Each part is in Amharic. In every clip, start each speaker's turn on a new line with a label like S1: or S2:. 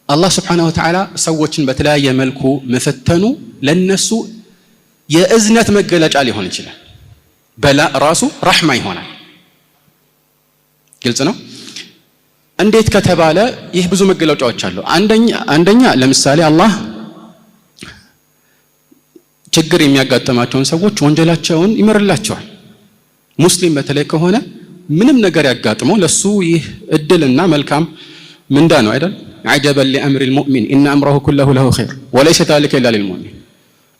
S1: አላህ Subhanahu Wa Ta'ala ሰዎችን በተለያየ መልኩ መፈተኑ ለነሱ የእዝነት መገለጫ ሊሆን ይችላል። በላ ራሱ ረህማ ይሆናል። ግልጽ ነው። እንዴት ከተባለ ይህ ብዙ መገለጫዎች አሉ። አንደኛ ለምሳሌ አላህ ችግር የሚያጋጥማቸውን ሰዎች ወንጀላቸውን ይመርላቸዋል። ሙስሊም በተለይ ከሆነ ምንም ነገር ያጋጥመው ለሱ ይህ እድልና መልካም ምንዳ ነው አይደል? عجبا لأمر المؤمن إن أمره كله له خير وليس ذلك إلا للمؤمن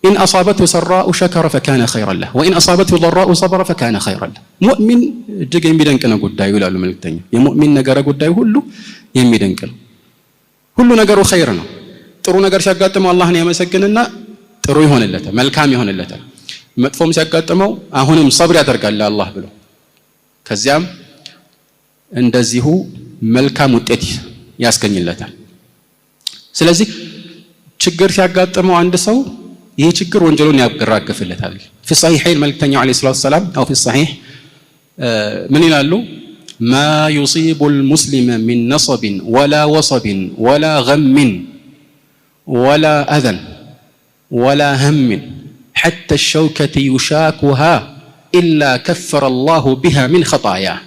S1: إن أصابته سراء شكر فكان خيرا له وإن أصابته ضراء صبر فكان خيرا له مؤمن እጅግ የሚደንቀው ጉዳይ ይላሉ መልእክተኛው። የሙእሚን ነገር ጉዳይ ሁሉ የሚደንቅ ነው። ሁሉ ነገሩ ኸይር ነው። ጥሩ ነገር ሲያጋጥመው አላህን ያመሰግንና ጥሩ ይሆንለታል፣ መልካም ይሆንለታል። መጥፎም ሲያጋጥመው አሁንም ሰብር ያደርጋል አላህ ብሎ ከዚያም እንደዚሁ መልካም ውጤት ያስገኝለታል። ስለዚህ ችግር ሲያጋጥመው አንድ ሰው ይህ ችግር ወንጀሉን ያገራግፍለታል። في الصحيحين መልእክተኛው عليه الصلاه والسلام او في الصحيح ምን ይላሉ? ما يصيب المسلم من نصب ولا وصب ولا غم ولا اذى ولا هم حتى الشوكة يشاكها إلا كفر الله بها من خطاياه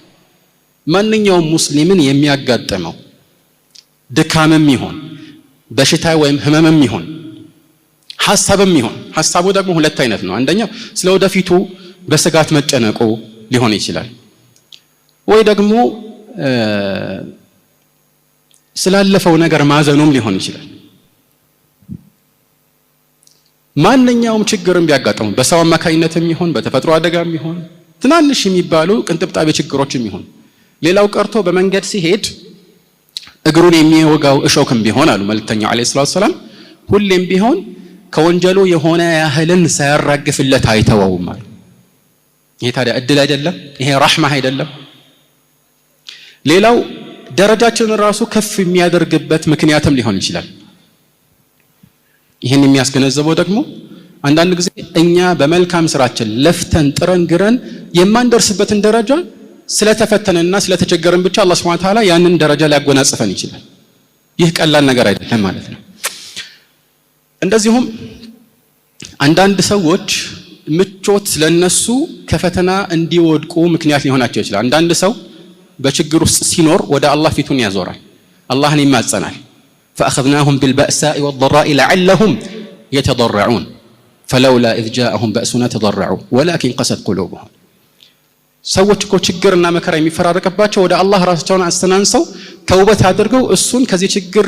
S1: ማንኛውም ሙስሊምን የሚያጋጥመው ድካምም ይሁን በሽታ ወይም ህመምም ይሁን ሐሳብም ይሁን ሐሳቡ ደግሞ ሁለት አይነት ነው። አንደኛው ስለወደፊቱ በስጋት መጨነቁ ሊሆን ይችላል፣ ወይ ደግሞ ስላለፈው ነገር ማዘኑም ሊሆን ይችላል። ማንኛውም ችግርም ቢያጋጥመው በሰው አማካኝነትም ይሁን በተፈጥሮ አደጋም ይሁን ትናንሽ የሚባሉ ቅንጥብጣቢ ችግሮችም ይሁን ሌላው ቀርቶ በመንገድ ሲሄድ እግሩን የሚወጋው እሾክም ቢሆን አሉ መልእክተኛው አለይሂ ሰላቱ ሰላም ሁሌም ቢሆን ከወንጀሉ የሆነ ያህልን ሳያራግፍለት አይተወውም አሉ። ይሄ ታዲያ እድል አይደለም? ይሄ ረህማ አይደለም? ሌላው ደረጃችንን ራሱ ከፍ የሚያደርግበት ምክንያትም ሊሆን ይችላል። ይህን የሚያስገነዘበው ደግሞ አንዳንድ ጊዜ እኛ በመልካም ስራችን ለፍተን ጥረን ግረን የማንደርስበትን ደረጃ ስለተፈተነና ስለተቸገረን ብቻ አላህ Subhanahu Wa Ta'ala ያንን ደረጃ ሊያጎናጽፈን ይችላል። ይህ ቀላል ነገር አይደለም ማለት ነው። እንደዚሁም አንዳንድ ሰዎች ምቾት ለነሱ ከፈተና እንዲወድቁ ምክንያት ሊሆናቸው ይችላል። አንዳንድ ሰው በችግር ውስጥ ሲኖር ወደ አላህ ፊቱን ያዞራል፣ አላህን ይማጸናል። فأخذناهم بالبأساء والضراء لعلهم يتضرعون فلولا إذ جاءهم بأسنا تضرعوا ولكن قست قلوبهم ሰዎች እኮ ችግርና መከራ የሚፈራረቅባቸው ወደ አላህ ራሳቸውን አስተናንሰው ተውበት አድርገው እሱን ከዚህ ችግር